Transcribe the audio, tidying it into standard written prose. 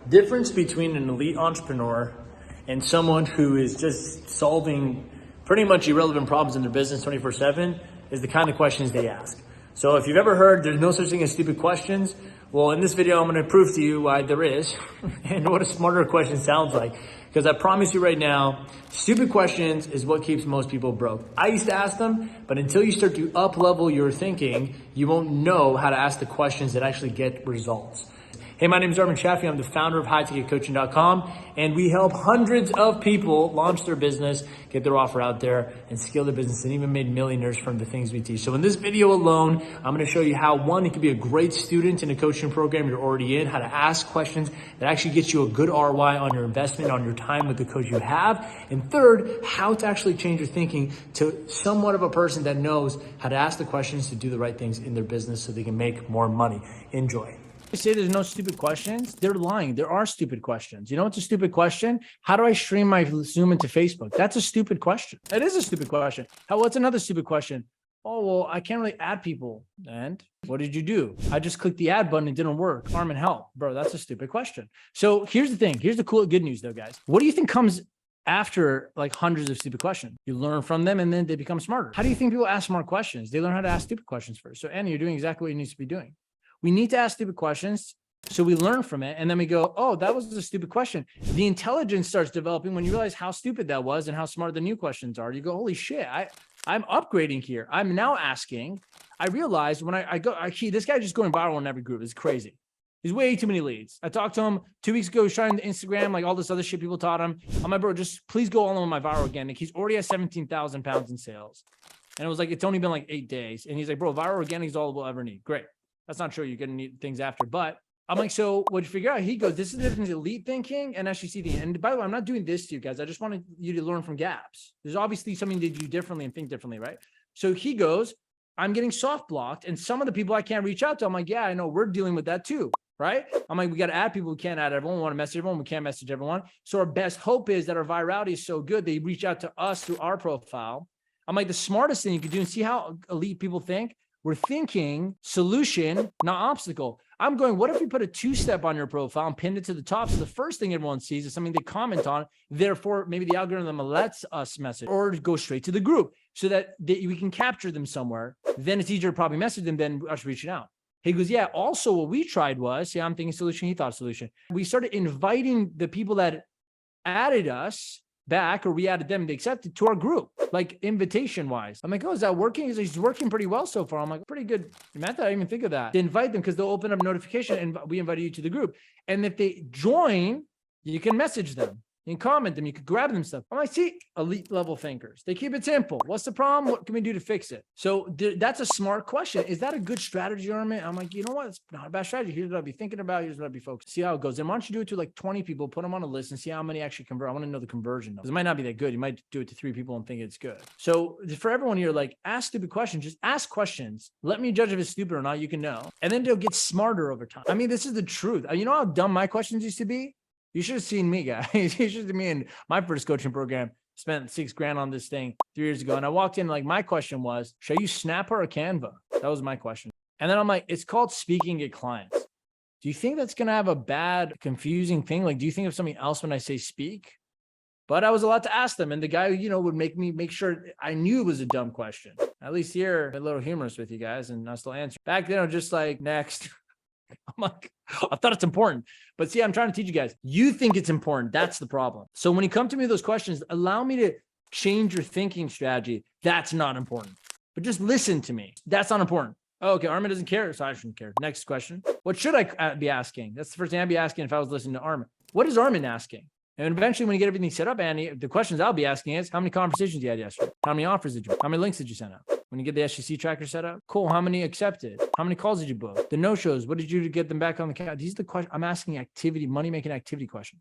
difference between an elite entrepreneur and someone who is just solving pretty much irrelevant problems in their business 24/7 is the kind of questions they ask. So if you've ever heard there's no such thing as stupid questions, well, in this video, I'm going to prove to you why there is and what a smarter question sounds like. Because I promise you right now, stupid questions is what keeps most people broke. I used to ask them, but until you start to up-level your thinking, you won't know how to ask the questions that actually get results. Hey, my name is Armin Shafee. I'm the founder of highticketcoaching.com, and we help hundreds of people launch their business, get their offer out there, and scale their business, and even made millionaires from the things we teach. So in this video alone, I'm going to show you how, one, you can be a great student in a coaching program you're already in, how to ask questions that actually get you a good ROI on your investment, on your time with the coach you have, and third, how to actually change your thinking to somewhat of a person that knows how to ask the questions to do the right things in their business so they can make more money. Enjoy. They say there's no stupid questions. They're lying. There are stupid questions. You know what's a stupid question? How do I stream my Zoom into Facebook? That's a stupid question. It is a stupid question. What's another stupid question? Oh, well, I can't really add people. And what did you do? I just clicked the add button. It didn't work. Armin, help. Bro, that's a stupid question. So here's the thing. Here's the cool, good news though, guys. What do you think comes after like hundreds of stupid questions? You learn from them and then they become smarter. How do you think people ask smart questions? They learn how to ask stupid questions first. So Annie, you're doing exactly what you need to be doing. We need to ask stupid questions so we learn from it. And then we go, oh, that was a stupid question. The intelligence starts developing when you realize how stupid that was and how smart the new questions are. You go, holy shit, I'm upgrading here. I'm now asking. I realized when this guy just going viral in every group. It's crazy. He's way too many leads. I talked to him 2 weeks ago, showing the Instagram, like all this other shit people taught him. I'm like, bro, just please go all in on my viral organic. He's already at 17,000 pounds in sales. And it was like, it's only been like 8 days. And he's like, bro, viral organic is all we'll ever need. Great. That's not true. You're going to need things after. But I'm like, so what'd you figure out? He goes, this is the difference between elite thinking and actually see the end. And by the way, I'm not doing this to you guys. I just wanted you to learn from gaps. There's obviously something to do differently and think differently, right? So he goes, I'm getting soft blocked. And some of the people I can't reach out to, I'm like, yeah, I know we're dealing with that too, right? I'm like, we got to add people. We can't add everyone. We want to message everyone. We can't message everyone. So our best hope is that our virality is so good. They reach out to us through our profile. I'm like, the smartest thing you could do, and see how elite people think. We're thinking solution, not obstacle. I'm going, what if we put a 2-step on your profile and pinned it to the top? So the first thing everyone sees is something they comment on. Therefore, maybe the algorithm lets us message or go straight to the group so that we can capture them somewhere. Then it's easier to probably message them than us reaching out. He goes, yeah, also what we tried was, I'm thinking solution, he thought solution. We started inviting the people that added us back, or we added them, they accepted to our group, like invitation wise. I'm like, oh, is that working? He's like, it's working pretty well so far. I'm like, pretty good method. I didn't even think of that. To invite them because they'll open up notification and we invited you to the group. And if they join, you can message them. You can comment them. You could grab them stuff. I'm like, see, elite level thinkers. They keep it simple. What's the problem? What can we do to fix it? So that's a smart question. Is that a good strategy, Armin? I'm like, you know what? It's not a bad strategy. Here's what I'll be thinking about. Here's what I'll be focused. See how it goes. And why don't you do it to like 20 people, put them on a list and see how many actually convert. I want to know the conversion. Because it might not be that good. You might do it to 3 people and think it's good. So for everyone here, like, ask stupid questions. Just ask questions. Let me judge if it's stupid or not. You can know. And then they'll get smarter over time. I mean, this is the truth. You know how dumb my questions used to be? You should have seen me, guys. You should have seen me in my first coaching program. Spent $6,000 on this thing 3 years ago. And I walked in, like, my question was, should I use Snapper or Canva? That was my question. And then I'm like, it's called speaking at clients. Do you think that's going to have a bad, confusing thing? Like, do you think of something else when I say speak? But I was allowed to ask them. And the guy, would make sure I knew it was a dumb question. At least here, I'm a little humorous with you guys. And I still answer. Back then, I was just like, next. I'm like, I thought it's important. But see, I'm trying to teach you guys. You think it's important. That's the problem. So when you come to me with those questions, allow me to change your thinking strategy. That's not important. But just listen to me. That's not important. Oh, okay, Armin doesn't care, so I shouldn't care. Next question. What should I be asking? That's the first thing I'd be asking if I was listening to Armin. What is Armin asking? And eventually, when you get everything set up, Andy, the questions I'll be asking is, how many conversations you had yesterday? How many offers did you make? How many links did you send out? When you get the SGC tracker set up, cool. How many accepted? How many calls did you book? The no-shows, what did you do to get them back on the count? These are the questions. I'm asking activity, money-making activity questions.